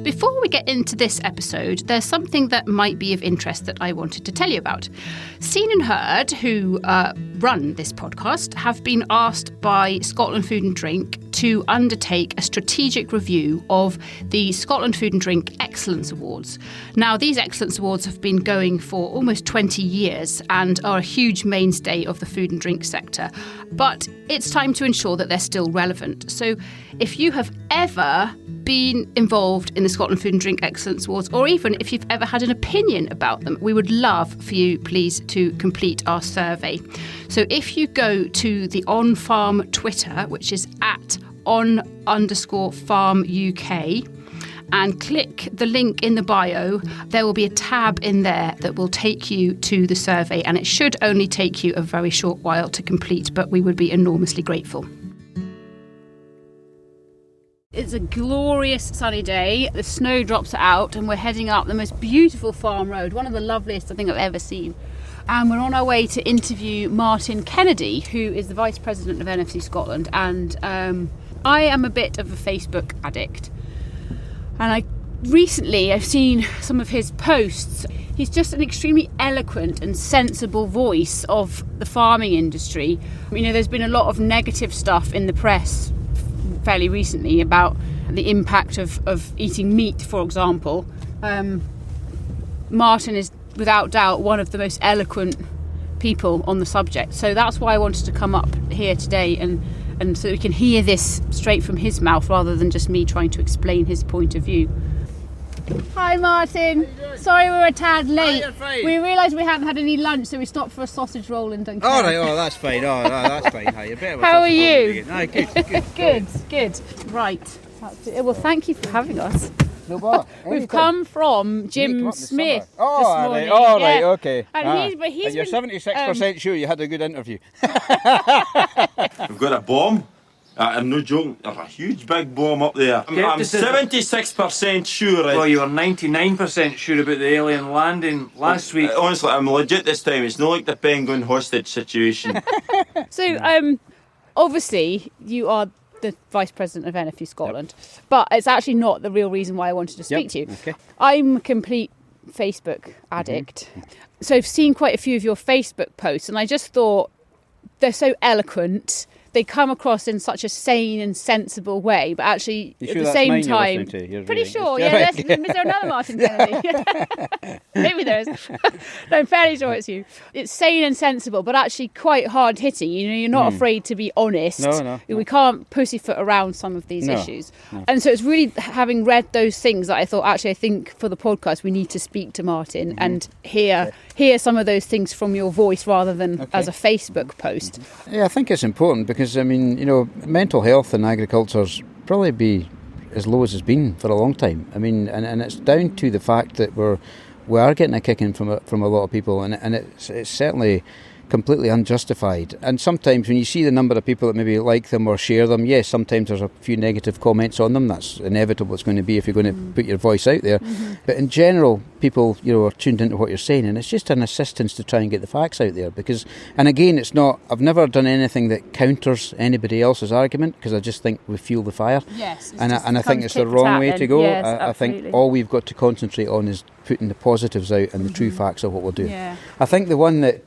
Before we get into this episode, there's something that might be of interest that I wanted to tell you about. Scene and Heard, who run this podcast, have been asked by Scotland Food and Drink to undertake a strategic review of the Scotland Food and Drink Excellence Awards. Now, these Excellence Awards have been going for almost 20 years and are a huge mainstay of the food and drink sector. But it's time to ensure that they're still relevant. So if you have ever been involved in the Scotland Food and Drink Excellence Awards, or even if you've ever had an opinion about them, we would love for you, please, to complete our survey. So if you go to the On Farm Twitter, which is at @on_farm UK, and click the link in the bio, there will be a tab in there that will take you to the survey, and it should only take you a very short while to complete, but we would be enormously grateful. It's a glorious sunny day. The snowdrops are out and we're heading up the most beautiful farm road, one of the loveliest I think I've ever seen. And we're on our way to interview Martin Kennedy, who is the Vice President of NFC Scotland. And I am a bit of a Facebook addict. And I've seen some of his posts. He's just an extremely eloquent and sensible voice of the farming industry. You know, there's been a lot of negative stuff in the press fairly recently about the impact of eating meat, for example. Martin is without doubt one of the most eloquent people on the subject, so that's why I wanted to come up here today and so we can hear this straight from his mouth rather than just me trying to explain his point of view. Hi Martin, sorry we were a tad late. We realised we hadn't had any lunch, so we stopped for a sausage roll in Dunkirk. All right, that's fine. That's fine. How are you? Good. Right. Well, thank you for having us. No bother. We've come from Jim Smith this morning. Right, okay. And you're 76% sure you had a good interview. We've got a bomb. I'm no joking, there's a huge big bomb up there. I'm 76% sure. Well, you were 99% sure about the alien landing last week. Honestly, I'm legit this time. It's not like the penguin hostage situation. So, obviously, you are the Vice President of NFC Scotland, but it's actually not the real reason why I wanted to speak to you. Okay. I'm a complete Facebook addict. So I've seen quite a few of your Facebook posts, and I just thought they're so eloquent. They come across in such a sane and sensible way, but actually at the same time, pretty sure. Yeah, is there another Martin Kennedy? Maybe there is. No, I'm fairly sure it's you. It's sane and sensible, but actually quite hard hitting. You know, you're not afraid to be honest. No. We can't pussyfoot around some of these issues, and so it's really having read those things that I thought I think for the podcast we need to speak to Martin and hear some of those things from your voice rather than as a Facebook post. Yeah, I think it's important because, I mean, you know, mental health in agriculture's probably be as low as it's been for a long time. I mean, and it's down to the fact that we are getting a kicking from a lot of people, and it's certainly completely unjustified. And sometimes when you see the number of people that maybe like them or share them, yes, sometimes there's a few negative comments on them. That's inevitable. It's going to be if you're going to put your voice out there. But in general, people, you know, are tuned into what you're saying, and it's just an assistance to try and get the facts out there. Because, and again, it's not. I've never done anything that counters anybody else's argument, because I just think we fuel the fire. Yes. And I think it's the wrong way to go. Yes, I think all we've got to concentrate on is putting the positives out and the true facts of what we'll do. Yeah. I think the one that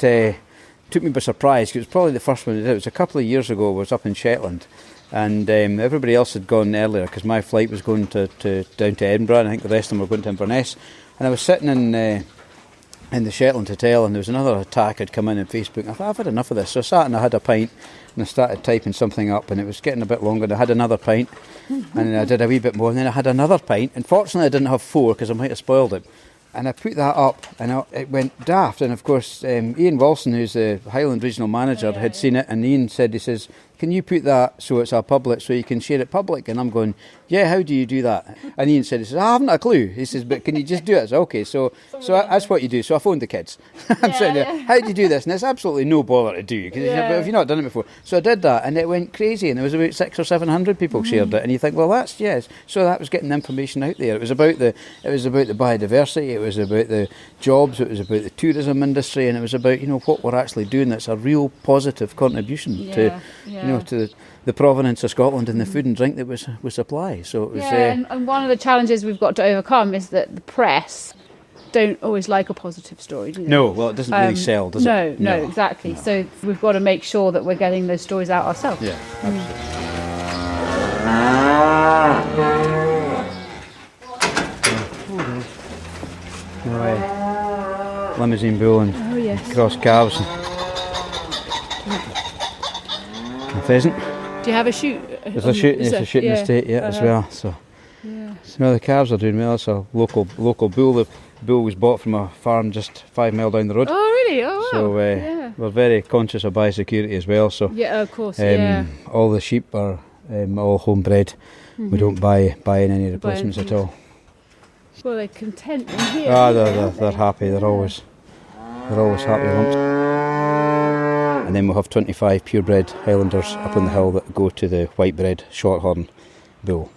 took me by surprise, because it was probably the first one I did. It was a couple of years ago. I was up in Shetland, and everybody else had gone earlier because my flight was going down to Edinburgh, and I think the rest of them were going to Inverness. And I was sitting in the Shetland hotel, and there was another attack had come in on Facebook. I thought, I've had enough of this. So I sat and I had a pint, and I started typing something up, and it was getting a bit longer, and I had another pint, and I did a wee bit more, and then I had another pint, and fortunately I didn't have 4 because I might have spoiled it. And I put that up, and it went daft. And of course, Ian Wilson, who's the Highland Regional Manager, had seen it, and Ian said, he says, can you put that so it's a public, so you can share it public? And I'm going, yeah, how do you do that? And Ian said, he says, I haven't a clue. He says, but can you just do it? I said, okay, so that's what you do. So I phoned the kids. I'm sitting there, how do you do this? And it's absolutely no bother to do, because but if you've not done it before. So I did that, and it went crazy, and there was about 600 or 700 people shared it. And you think, well, that's, yes. So that was getting the information out there. It was about the biodiversity, it was about the jobs, it was about the tourism industry, and it was about, you know, what we're actually doing that's a real positive contribution to to the provenance of Scotland and the food and drink that was supplied. So it was. And one of the challenges we've got to overcome is that the press don't always like a positive story, do they? No, well, it doesn't really sell, does it? No, exactly. No. So we've got to make sure that we're getting those stories out ourselves. Yeah, absolutely. Limousine bull and cross calves and pheasant. Do you have a shoot? There's a shooting estate as well. So the calves are doing well. It's a local bull. The bull was bought from a farm just 5 mile down the road. Oh really? Oh wow. So we're very conscious of biosecurity as well. So of course. All the sheep are all homebred. Mm-hmm. We don't buy in any replacements at all. Well, they're content in here. They're happy. They're always happy lumps. And then we'll have 25 purebred Highlanders up on the hill that go to the whitebred Shorthorn bull.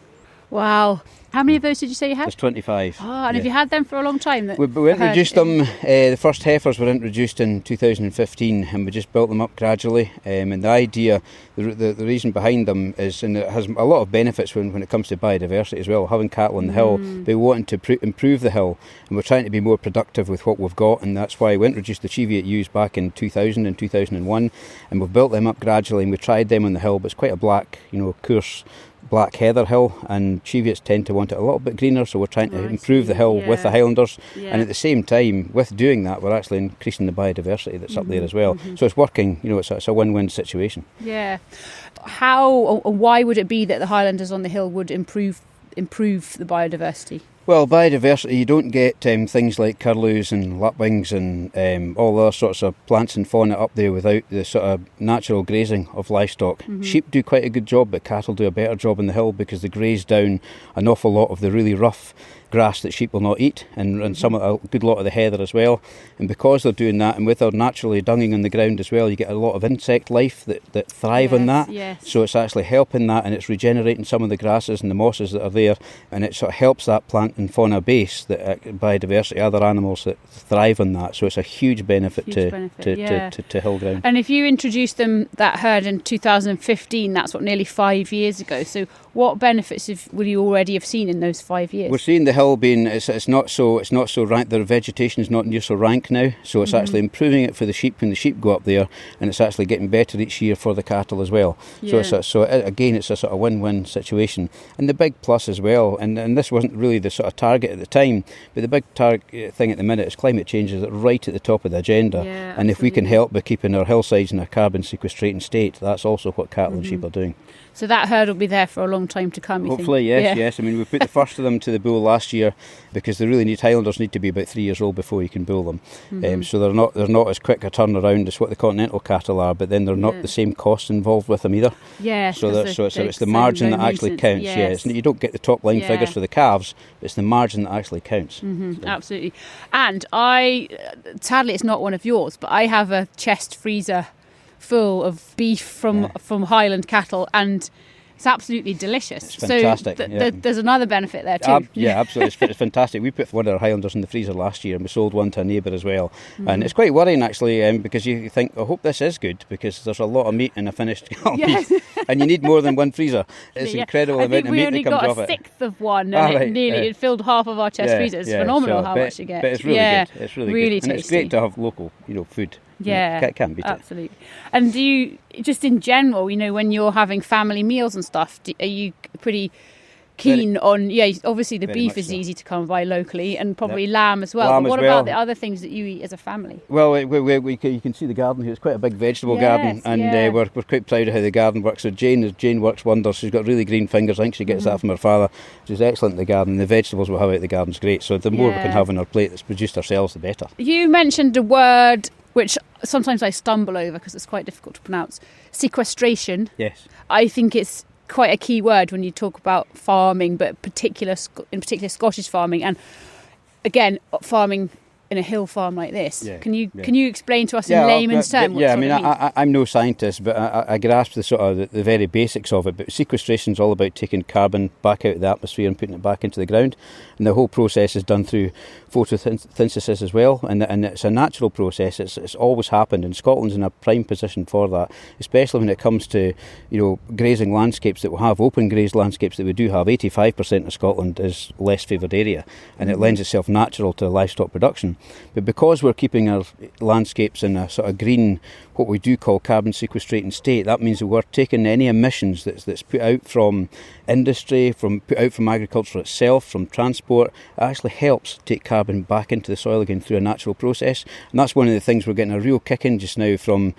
Wow. How many of those did you say you had? There's 25. Oh, and have you had them for a long time? We introduced them, the first heifers were introduced in 2015 and we just built them up gradually. And the idea, the reason behind them is, and it has a lot of benefits when it comes to biodiversity as well, having cattle on the hill, they wanting to improve the hill and we're trying to be more productive with what we've got, and that's why we introduced the Cheviot ewes back in 2000 and 2001, and we've built them up gradually and we tried them on the hill, but it's quite a black, coarse black heather hill, and Cheviots tend to want it a little bit greener, so we're trying to improve the hill with the Highlanders, and at the same time with doing that we're actually increasing the biodiversity that's up there as well. So it's working, it's a win-win situation. How or why would it be that the Highlanders on the hill would improve the biodiversity? Well, biodiversity, you don't get things like curlews and lapwings and all other sorts of plants and fauna up there without the sort of natural grazing of livestock. Sheep do quite a good job, but cattle do a better job on the hill because they graze down an awful lot of the really rough grass that sheep will not eat, and a good lot of the heather as well. And because they're doing that, and with their naturally dunging on the ground as well, you get a lot of insect life that thrive on that. So it's actually helping that, and it's regenerating some of the grasses and the mosses that are there, and it sort of helps that plant and fauna base, that biodiversity, other animals that thrive on that. So it's a huge benefit to hill ground. And if you introduced that herd in 2015, that's nearly 5 years ago. So what benefits will you already have seen in those 5 years? We're seeing the hill being it's not so rank. The vegetation is not near so rank now, so it's actually improving it for the sheep when the sheep go up there, and it's actually getting better each year for the cattle as well. So again, it's a sort of win-win situation. And the big plus as well, and this wasn't really the sort of target at the time, but the big target thing at the minute is climate change is right at the top of the agenda. And if we can help by keeping our hillsides in a carbon sequestrating state, that's also what cattle and sheep are doing. So that herd will be there for a long time to come, you hopefully, think? Yes. I mean, we put the first of them to the bull last year because Highlanders need to be about 3 years old before you can bull them. So they're not as quick a turnaround as what the continental cattle are, but then they're not the same costs involved with them either. So it's the margin that actually counts. You don't get the top line figures for the calves, but it's the margin that actually counts. Absolutely. And sadly it's not one of yours, but I have a chest freezer full of beef from Highland cattle, and it's absolutely delicious. It's fantastic. So there's another benefit there too. Absolutely. It's fantastic. We put one of our Highlanders in the freezer last year and we sold one to a neighbour as well. And it's quite worrying actually, because you think, I hope this is good, because there's a lot of meat in a finished beef, and you need more than one freezer. It's incredible amount of meat that comes off it. We only got a sixth of one, and it filled half of our chest freezer. It's phenomenal how much you get. But it's really good. It's really good. Tasty. And it's great to have local, food. Can't beat it. Absolutely. And do you, just in general, when you're having family meals and stuff, are you pretty keen on, obviously the beef is easy to come by locally, and probably lamb as well. But what about the other things that you eat as a family? Well, you can see the garden here. It's quite a big vegetable garden, and we're quite proud of how the garden works. So Jane works wonders. She's got really green fingers. I think she gets that from her father. She's excellent in the garden. The vegetables we have out the garden's great. So the more we can have on our plate that's produced ourselves, the better. You mentioned a word which sometimes I stumble over because it's quite difficult to pronounce. Sequestration. Yes. I think it's quite a key word when you talk about farming, but in particular Scottish farming, and again farming in a hill farm like this. Yeah, Can you explain to us in layman's terms what it means? I'm no scientist, but I grasp the sort of the very basics of it. But sequestration is all about taking carbon back out of the atmosphere and putting it back into the ground, and the whole process is done through photosynthesis as well. And it's a natural process. It's always happened, and Scotland's in a prime position for that, especially when it comes to grazing landscapes that we have, open grazed landscapes that we do have. 85% of Scotland is less favoured area, and it lends itself natural to livestock production. But because we're keeping our landscapes in a sort of green, what we do call carbon sequestrating state, that means that we're taking any emissions that's put out from industry, put out from agriculture itself, from transport. It actually helps take carbon back into the soil again through a natural process. And that's one of the things we're getting a real kick in just now from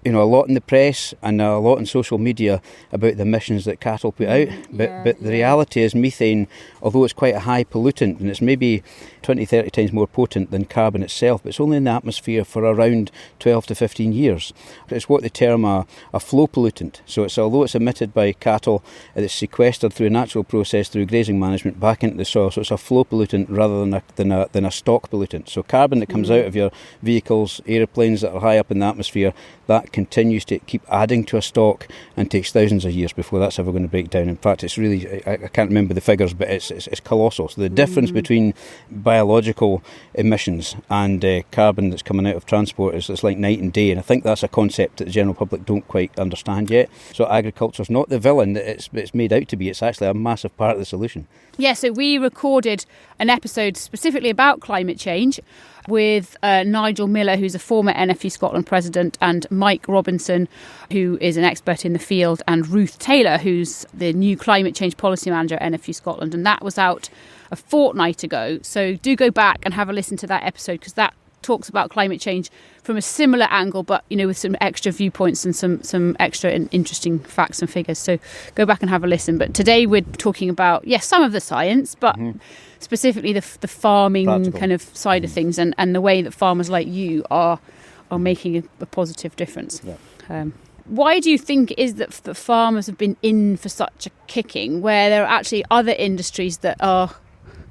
a lot in the press and a lot in social media about the emissions that cattle put out. But the reality is methane, although it's quite a high pollutant, and it's maybe 20, 30 times more potent than carbon itself, but it's only in the atmosphere for around 12 to 15 years. It's what they term a flow pollutant. So although it's emitted by cattle, it's sequestered through a natural process through grazing management back into the soil. So it's a flow pollutant rather than a stock pollutant. So carbon that comes out of your vehicles, aeroplanes that are high up in the atmosphere, that continues to keep adding to a stock and takes thousands of years before that's ever going to break down. In fact, it's really, I can't remember the figures, but it's colossal. So the difference between biological emissions and carbon that's coming out of transport is like night and day, and I think that's a concept that the general public don't quite understand yet. So agriculture's not the villain that it's made out to be. It's actually a massive part of the solution. Yeah, so we recorded an episode specifically about climate change with Nigel Miller, who's a former NFU Scotland president, and Mike Robinson, who is an expert in the field, and Ruth Taylor, who's the new climate change policy manager at NFU Scotland. And that was out a fortnight ago. So do go back and have a listen to that episode, because that talks about climate change from a similar angle, but with some extra viewpoints and some extra interesting facts and figures. So go back and have a listen. But today we're talking about some of the science, but specifically the farming practical kind of side of things, and the way that farmers like you are making a positive difference. Yeah. Why do you think it is that farmers have been in for such a kicking, where there are actually other industries that are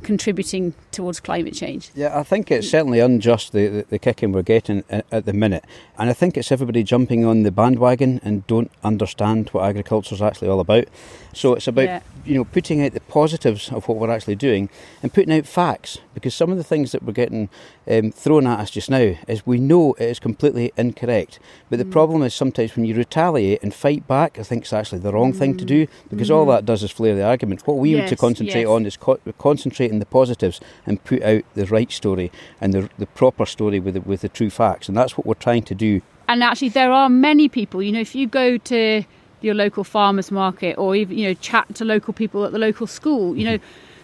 contributing towards climate change? Yeah, I think it's certainly unjust, the kicking we're getting at the minute. And I think it's everybody jumping on the bandwagon and don't understand what agriculture is actually all about. So it's about putting out the positives of what we're actually doing and putting out facts, because some of the things that we're getting thrown at us just now is we know it is completely incorrect. But the problem is sometimes when you retaliate and fight back, I think it's actually the wrong thing to do, because all that does is flare the argument. What we need to concentrate on is concentrate on the positives and put out the right story and the proper story with the true facts. And that's what we're trying to do. And actually there are many people, if you go to your local farmers market, or even chat to local people at the local school,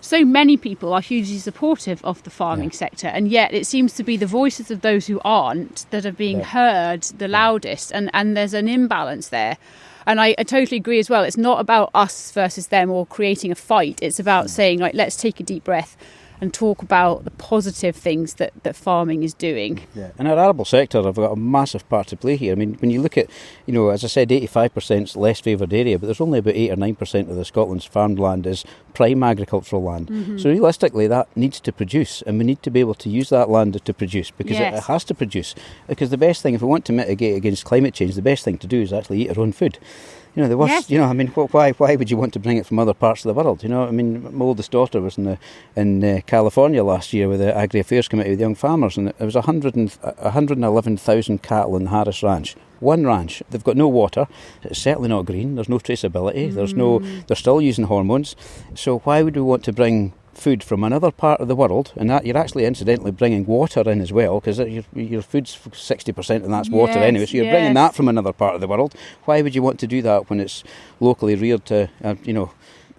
so many people are hugely supportive of the farming sector, and yet it seems to be the voices of those who aren't that are being heard the loudest, and there's an imbalance there. And I totally agree as well. It's not about us versus them or creating a fight. It's about saying, let's take a deep breath and talk about the positive things that farming is doing. Yeah. And our arable sector have got a massive part to play here. I mean, when you look at, as I said, 85% is less favoured area, but there's only about 8 or 9% of the Scotland's farmed land is prime agricultural land. So realistically, that needs to produce, and we need to be able to use that land to produce, because it has to produce. Because the best thing, if we want to mitigate against climate change, the best thing to do is actually eat our own food. The worst, why would you want to bring it from other parts of the world? My oldest daughter was in California last year with the Agri Affairs Committee with young farmers, and there was 111,000 cattle in the Harris Ranch. One ranch. They've got no water. It's certainly not green. There's no traceability. They're still using hormones. So why would we want to bring food from another part of the world, and that you're actually incidentally bringing water in as well, because your food's 60% and that's water anyway, so you're bringing that from another part of the world. Why would you want to do that when it's locally reared to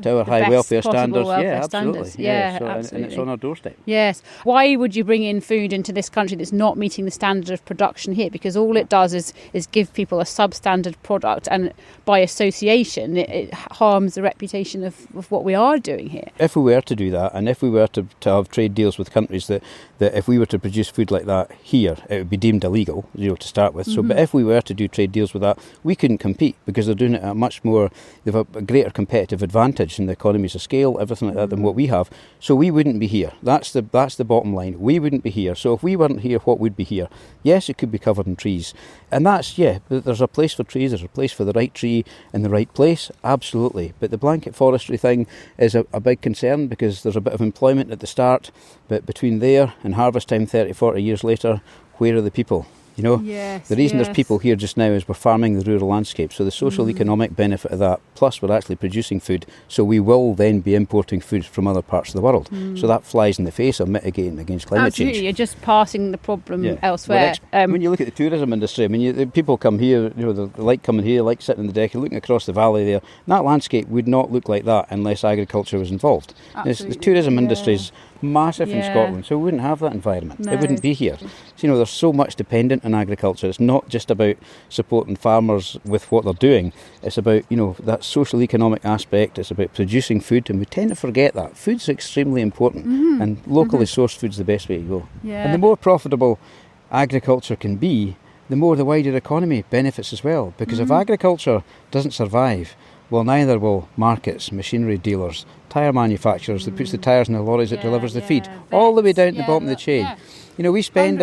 to our high welfare standards. Absolutely. Absolutely. And it's on our doorstep. Yes. Why would you bring in food into this country that's not meeting the standard of production here? Because all it does is give people a substandard product, and by association it harms the reputation of what we are doing here. If we were to do that, and if we were to have trade deals with countries that if we were to produce food like that here, it would be deemed illegal, to start with. So, but if we were to do trade deals with that, we couldn't compete, because they're doing it at they've a greater competitive advantage. knowledge and the economies of scale, everything like that, than what we have. So we wouldn't be here. That's the bottom line. We wouldn't be here. So if we weren't here, what would be here? Yes, it could be covered in trees. And there's a place for trees, there's a place for the right tree in the right place, absolutely. But the blanket forestry thing is a big concern, because there's a bit of employment at the start, but between there and harvest time 30, 40 years later, where are the people? You know, the reason there's people here just now is we're farming the rural landscape. So the social economic benefit of that, plus we're actually producing food. So we will then be importing food from other parts of the world. So that flies in the face of mitigating against climate change. Absolutely, you're just passing the problem elsewhere. When you look at the tourism industry, I mean, the people come here, you know, they like coming here, like sitting on the deck, looking across the valley there. And that landscape would not look like that unless agriculture was involved. The tourism industry is massive in Scotland, so we wouldn't have that environment. It wouldn't be here. So, you know, there's so much dependent on agriculture. It's not just about supporting farmers with what they're doing. It's about, you know, that social economic aspect. It's about producing food, and we tend to forget that. Food's extremely important, and locally sourced food's the best way to go. And the more profitable agriculture can be, the more the wider economy benefits as well. Because if agriculture doesn't survive, well, neither will markets, machinery dealers, tyre manufacturers that puts the tyres in the lorries that delivers the feed, all the way down to the bottom of the chain. You know, we spend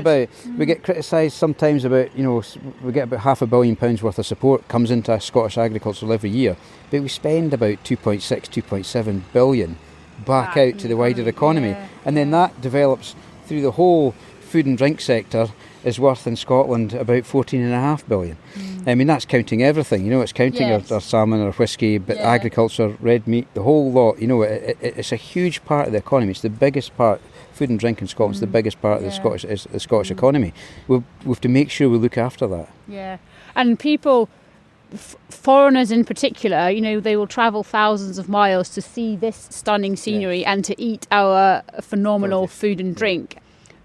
we get criticised sometimes about, you know, we get about £500 million worth of support comes into Scottish agriculture every year, but we spend about 2.6, 2.7 billion back out to the wider economy. And then that develops through the whole food and drink sector, is worth in Scotland about 14.5 billion. I mean, that's counting everything, you know, it's counting our salmon, our whisky, but agriculture, red meat, the whole lot, you know, it's a huge part of the economy. It's the biggest part. Food and drink in Scotland's the biggest part of the Scottish economy. We have to make sure we look after that. Yeah, and people, foreigners in particular, you know, they will travel thousands of miles to see this stunning scenery and to eat our phenomenal food and drink.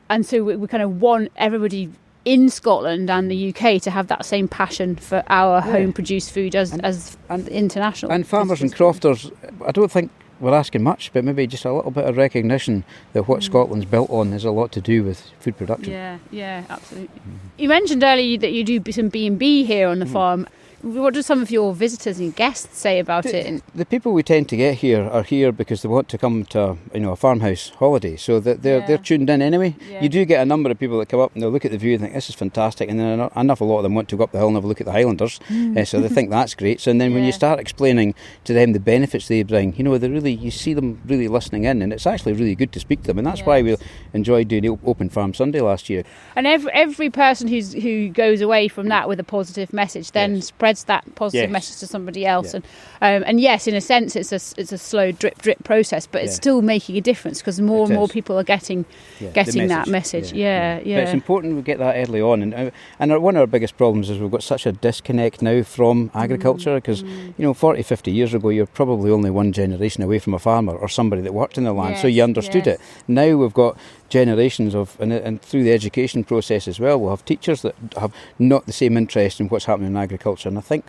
And so we kind of want everybody in Scotland and the UK to have that same passion for our home-produced food as international. And farmers and crofters, I don't think we're asking much, but maybe just a little bit of recognition that what Scotland's built on has a lot to do with food production. Yeah, absolutely. You mentioned earlier that you do some B&B here on the farm. What do some of your visitors and guests say about it? The people we tend to get here are here because they want to come to a farmhouse holiday, so that they're tuned in anyway. You do get a number of people that come up and they'll look at the view and think this is fantastic, and then enough a lot of them want to go up the hill and have a look at the Highlanders, so they think that's great. So then when you start explaining to them the benefits they bring, you know, you see them really listening in, and it's actually really good to speak to them, and that's why we enjoyed doing Open Farm Sunday last year. And every person who goes away from that with a positive message then spreads that positive message to somebody else, and yes, in a sense it's a slow drip process, but it's still making a difference because more and more people are getting that message. But it's important we get that early on, and one of our biggest problems is we've got such a disconnect now from agriculture, because 40, 50 years ago you're probably only one generation away from a farmer or somebody that worked in the land, so you understood it. Now we've got generations of, and through the education process as well, we'll have teachers that have not the same interest in what's happening in agriculture, and I think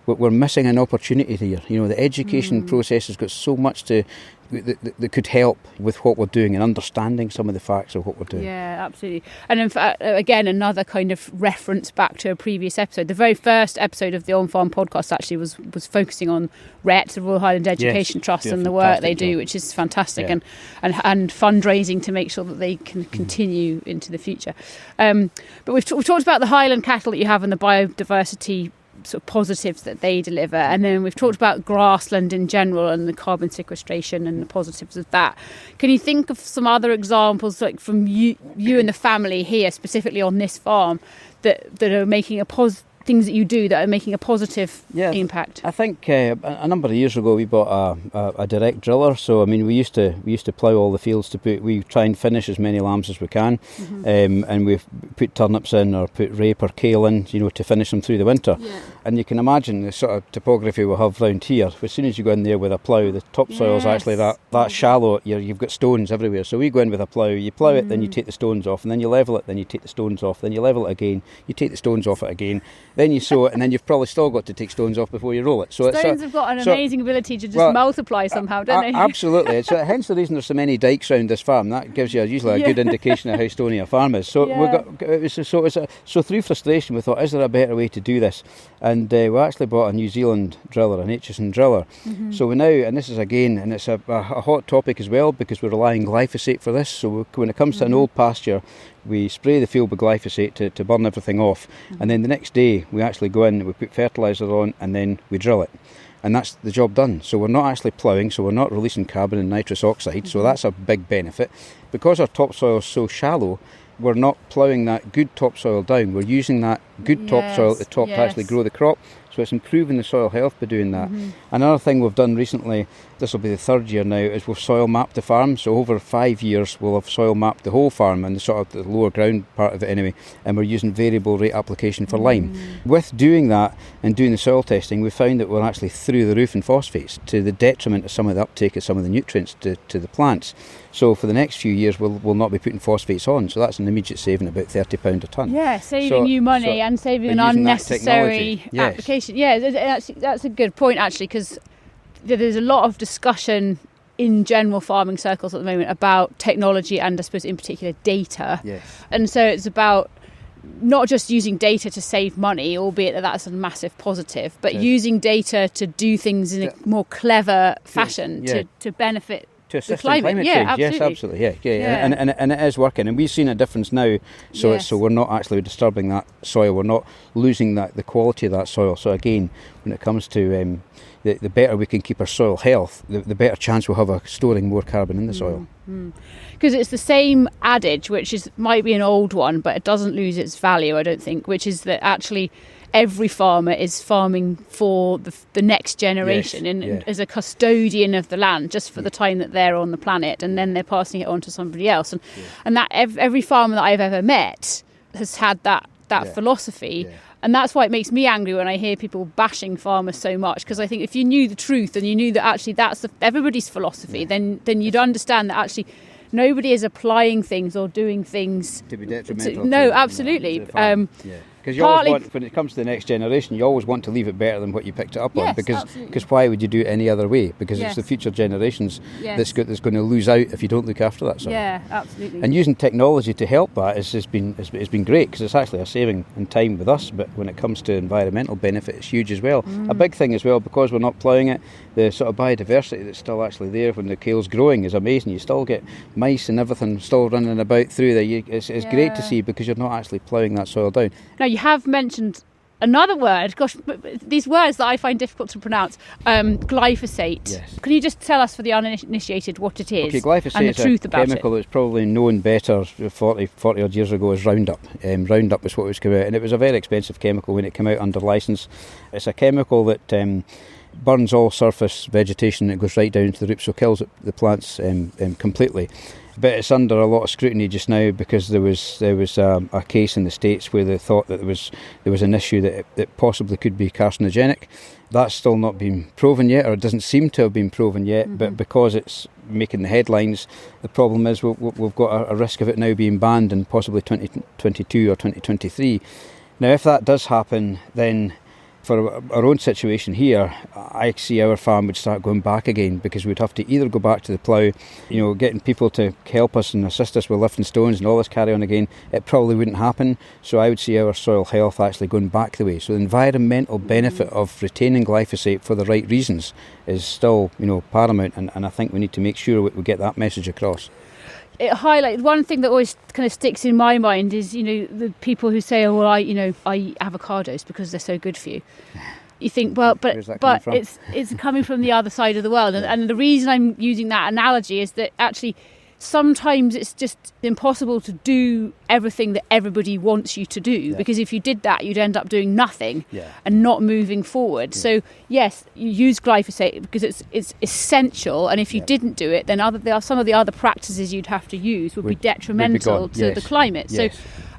we're missing an opportunity here. You know, the education process has got so much that could help with what we're doing and understanding some of the facts of what we're doing. Yeah, absolutely. And in fact, again, another kind of reference back to a previous episode. The very first episode of the On Farm podcast actually was focusing on RET, the Royal Highland Education Trust, and the work they do, which is fantastic, and fundraising to make sure that they can continue into the future. But we've talked about the Highland cattle that you have and the biodiversity sort of positives that they deliver, and then we've talked about grassland in general and the carbon sequestration and the positives of that. Can you think of some other examples, like from you and the family here, specifically on this farm, that are making things that you do that are making a positive impact? I think a number of years ago we bought a direct driller. So I mean, we used to plough all the fields we try and finish as many lambs as we can, and we've put turnips in or put rape or kale in, to finish them through the winter. And you can imagine the sort of topography we have round here. As soon as you go in there with a plough, the topsoil is actually that shallow. You've got stones everywhere. So we go in with a plough. You plough it, then you take the stones off, and then you level it, then you take the stones off, then you level it again. You take the stones off it again. Then you sow it, and then you've probably still got to take stones off before you roll it. So stones have got an amazing ability to just multiply sometime, don't they? Absolutely. So hence the reason there's so many dikes around this farm. That gives you usually a good indication of how stony a farm is. So through frustration we thought, is there a better way to do this? And And we actually bought a New Zealand driller, an Aitchison driller. So we now, and this is again, and it's a hot topic as well because we're relying glyphosate for this. So when it comes to an old pasture, we spray the field with glyphosate to burn everything off. And then the next day we actually go in, we put fertiliser on, and then we drill it. And that's the job done. So we're not actually ploughing, so we're not releasing carbon and nitrous oxide. So that's a big benefit. Because our topsoil is so shallow, we're not ploughing that good topsoil down. We're using that good topsoil at the top to actually grow the crop. So it's improving the soil health by doing that. Another thing we've done recently, this will be the third year now, is we've soil mapped the farm. So over 5 years we'll have soil mapped the whole farm and the sort of the lower ground part of it anyway, and we're using variable rate application for lime. With doing that and doing the soil testing, we found that we're actually through the roof in phosphates to the detriment of some of the uptake of some of the nutrients to the plants. So for the next few years we'll not be putting phosphates on, so that's an immediate saving, about £30 a tonne. Yeah, saving you money and saving an unnecessary application. Yeah, that's a good point actually, because there's a lot of discussion in general farming circles at the moment about technology and I suppose in particular data. Yes. And so it's about not just using data to save money, albeit that that's a massive positive, but using data to do things in a more clever fashion to benefit to assist the in climate change. Absolutely. Yes, absolutely. Yeah. And it is working, and we've seen a difference now. So so we're not actually disturbing that soil. We're not losing the quality of that soil. So again, when it comes to the better we can keep our soil health, the better chance we'll have of storing more carbon in the soil. Because it's the same adage, which might be an old one, but it doesn't lose its value, I don't think, which is that actually every farmer is farming for the next generation as a custodian of the land, just for the time that they're on the planet, and then they're passing it on to somebody else. And that every farmer that I've ever met has had that philosophy. And that's why it makes me angry when I hear people bashing farmers so much, because I think if you knew the truth and you knew that actually that's everybody's philosophy, then you'd understand that actually nobody is applying things or doing things to be detrimental. No, absolutely. Because you always want, when it comes to the next generation, you always want to leave it better than what you picked it up on. Because why would you do it any other way? Because it's the future generations that's going to lose out if you don't look after that. Yeah, absolutely. And using technology to help that has been great, because it's actually a saving in time with us. But when it comes to environmental benefit, it's huge as well. A big thing as well, because we're not ploughing it, the sort of biodiversity that's still actually there when the kale's growing is amazing. You still get mice and everything still running about through there. It's great to see, because you're not actually ploughing that soil down. Now, you have mentioned another word, these words that I find difficult to pronounce, glyphosate. Yes. Can you just tell us for the uninitiated what it is? Okay, glyphosate and the truth is a about chemical that's probably known better 40 odd years ago as Roundup. Roundup was what was come out, and it was a very expensive chemical when it came out under licence. It's a chemical that burns all surface vegetation, and it goes right down to the roots, so kills the plants completely. But it's under a lot of scrutiny just now, because there was a case in the States where they thought that there was an issue that it possibly could be carcinogenic. That's still not been proven yet, or it doesn't seem to have been proven yet. But because it's making the headlines, the problem is we've got a risk of it now being banned in possibly 2022 or 2023. Now, if that does happen, then for our own situation here, I see our farm would start going back again, because we'd have to either go back to the plough, getting people to help us and assist us with lifting stones and all this carry on again. It probably wouldn't happen. So I would see our soil health actually going back the way. So the environmental benefit of retaining glyphosate for the right reasons is still, paramount, and I think we need to make sure we get that message across. It highlights one thing that always kind of sticks in my mind is, the people who say, "Oh, well, I eat avocados because they're so good for you." You think, well, but it's coming from the other side of the world, and the reason I'm using that analogy is that actually sometimes it's just impossible to do everything that everybody wants you to do, because if you did that, you'd end up doing nothing and not moving forward. So yes, you use glyphosate because it's essential, and if you didn't do it, then some of the other practices you'd have to use would be detrimental to the climate. So,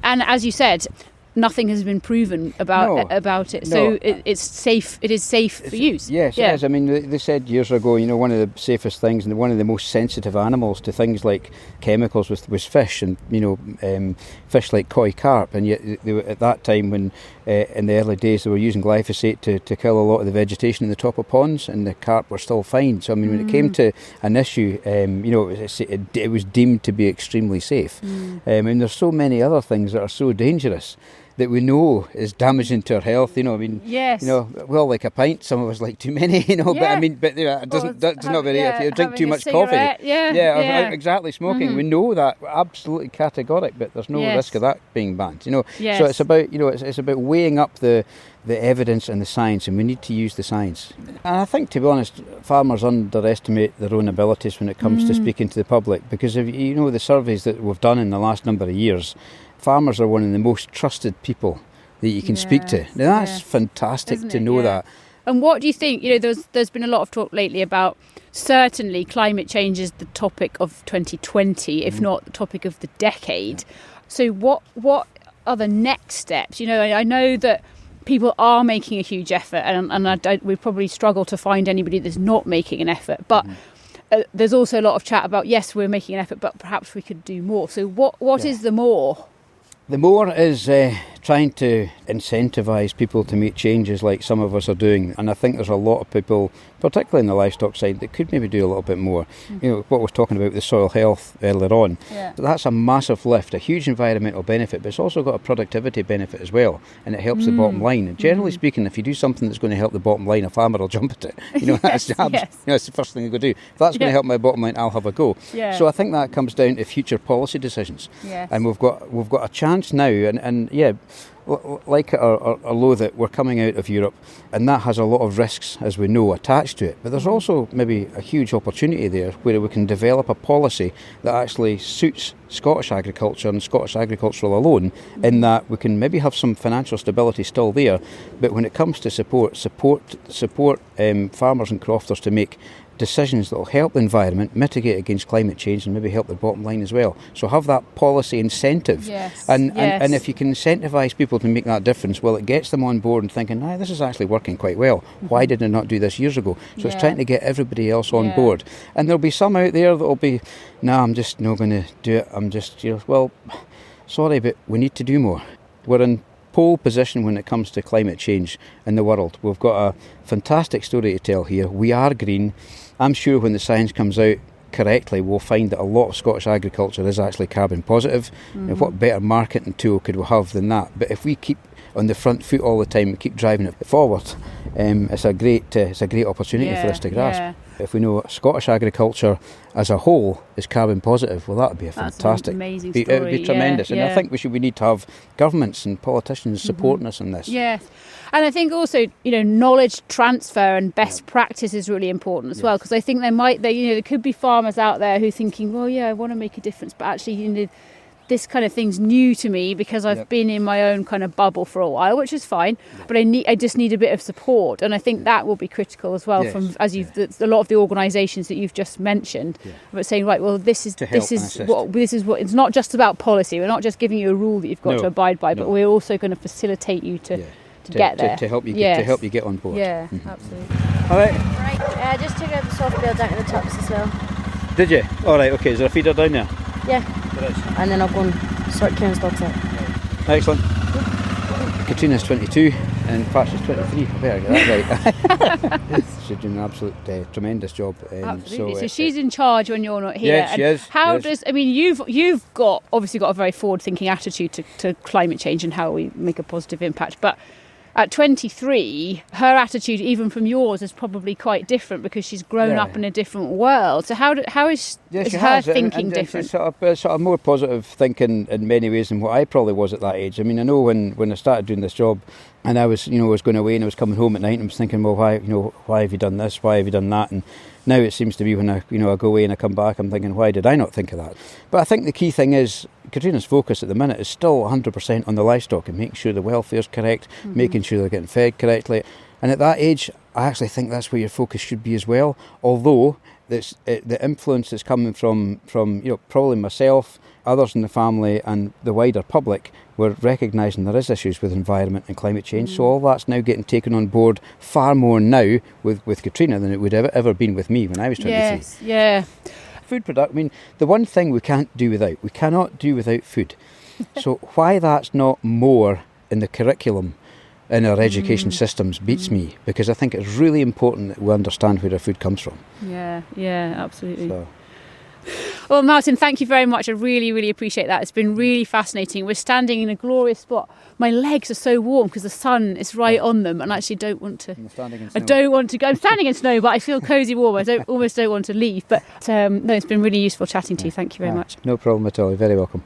and as you said, nothing has been proven about it. So it's safe. It is safe for use. Yes, it is. I mean, they said years ago, one of the safest things and one of the most sensitive animals to things like chemicals was fish, and fish like koi carp. And yet they were, at that time, when in the early days they were using glyphosate to kill a lot of the vegetation in the top of ponds, and the carp were still fine. So I mean, when it came to an issue, it was deemed to be extremely safe. And there's so many other things that are so dangerous. that we know is damaging to our health. You know, I mean, Yes. you know, we all like a pint. Some of us like too many. You know, but I Yeah. mean, but you know, it doesn't. That's not very. If you drink having too a much coffee, cigarette, yeah. exactly. Smoking, we know that absolutely categoric. But there's no Yes. risk of that being banned. You know, Yes. so it's about it's about weighing up the evidence and the science, and we need to use the science. And I think, to be honest, farmers underestimate their own abilities when it comes to speaking to the public, because if you know the surveys that we've done in the last number of years, farmers are one of the most trusted people that you can speak to. Now that's fantastic Isn't to it? know Yeah. that. And what do you think? You know, there's been a lot of talk lately about certainly climate change is the topic of 2020, if not the topic of the decade. So what are the next steps? You know, I know that people are making a huge effort, and we probably struggle to find anybody that's not making an effort. But there's also a lot of chat about, yes, we're making an effort, but perhaps we could do more. So what is the more? The more is trying to incentivise people to make changes like some of us are doing. And I think there's a lot of people, particularly in the livestock side, that could maybe do a little bit more. You know, what we're talking about with the soil health earlier on. Yeah. So that's a massive lift, a huge environmental benefit, but it's also got a productivity benefit as well. And it helps the bottom line. And generally speaking, if you do something that's going to help the bottom line, a farmer will jump at it. You know, Yes, you know, that's the first thing you go do. If that's going to help my bottom line, I'll have a go. Yeah. So I think that comes down to future policy decisions. Yes. And we've got a chance now, and yeah, like it or loathe it, we're coming out of Europe, and that has a lot of risks, as we know, attached to it. But there's also maybe a huge opportunity there where we can develop a policy that actually suits Scottish agriculture and Scottish agriculture alone, in that we can maybe have some financial stability still there, but when it comes to support farmers and crofters to make decisions that will help the environment, mitigate against climate change, and maybe help the bottom line as well. So have that policy incentive. Yes. And if you can incentivise people to make that difference, well, it gets them on board and thinking, this is actually working quite well. Why did I not do this years ago? So it's trying to get everybody else on board. And there'll be some out there that will be, I'm just not going to do it. I'm just, well, sorry, but we need to do more. We're in pole position when it comes to climate change in the world. We've got a fantastic story to tell here. We are green. I'm sure when the science comes out correctly, we'll find that a lot of Scottish agriculture is actually carbon positive. And what better marketing tool could we have than that? But if we keep on the front foot all the time and keep driving it forward, it's a great opportunity for us to grasp. Yeah. If we know Scottish agriculture as a whole is carbon positive, well, that would be a That's fantastic. an amazing It would be story, tremendous, yeah, and I yeah. think we need to have governments and politicians supporting us in this. Yes. And I think also, knowledge transfer and best practice is really important as well, because I think there could be farmers out there who are thinking, well, yeah, I want to make a difference, but actually, this kind of thing's new to me because I've been in my own kind of bubble for a while, which is fine, but I just need a bit of support, and I think that will be critical as well. From a lot of the organisations that you've just mentioned, but saying, right, well, this is what it's not just about policy. We're not just giving you a rule that you've got to abide by, but we're also going to facilitate you to get there, to help you get on board. Yeah, absolutely. All right. Right, I just took out the soft bale down to the tops as well. Did you? All right. Okay. Is there a feeder down there? Yeah. And then I'll go and sort Kieran's dogs out. Excellent. Katrina's 22 and Pat's 23. I better get that right. She's doing an absolute tremendous job. Absolutely. So she's in charge when you're not here. Yes, she is. How does? I mean, you've obviously got a very forward-thinking attitude to climate change and how we make a positive impact, but at 23, her attitude, even from yours, is probably quite different because she's grown up in a different world. So how is her thinking different? It's sort of more positive thinking in many ways than what I probably was at that age. I mean, I know when I started doing this job, and I was going away and I was coming home at night and I was thinking, well, why have you done this? Why have you done that? And now it seems to be when I go away and I come back, I'm thinking, why did I not think of that? But I think the key thing is Katrina's focus at the minute is still 100% on the livestock and making sure the welfare's correct, making sure they're getting fed correctly. And at that age, I actually think that's where your focus should be as well. Although the influence that's coming from probably myself, others in the family and the wider public, we're recognising there is issues with environment and climate change. So all that's now getting taken on board far more now with Katrina than it would have ever been with me when I was 23. Yes, yeah. Food product, I mean, the one thing we cannot do without food. So why that's not more in the curriculum in our education systems beats me, because I think it's really important that we understand where our food comes from. Yeah, absolutely. So. Well, Martin, thank you very much. I really, really appreciate that. It's been really fascinating. We're standing in a glorious spot. My legs are so warm because the sun is right on them, and I actually don't want to. I don't want to go. I'm standing in snow, but I feel cosy warm. I almost don't want to leave. But no, it's been really useful chatting to you. Thank you very much. No problem at all. You're very welcome.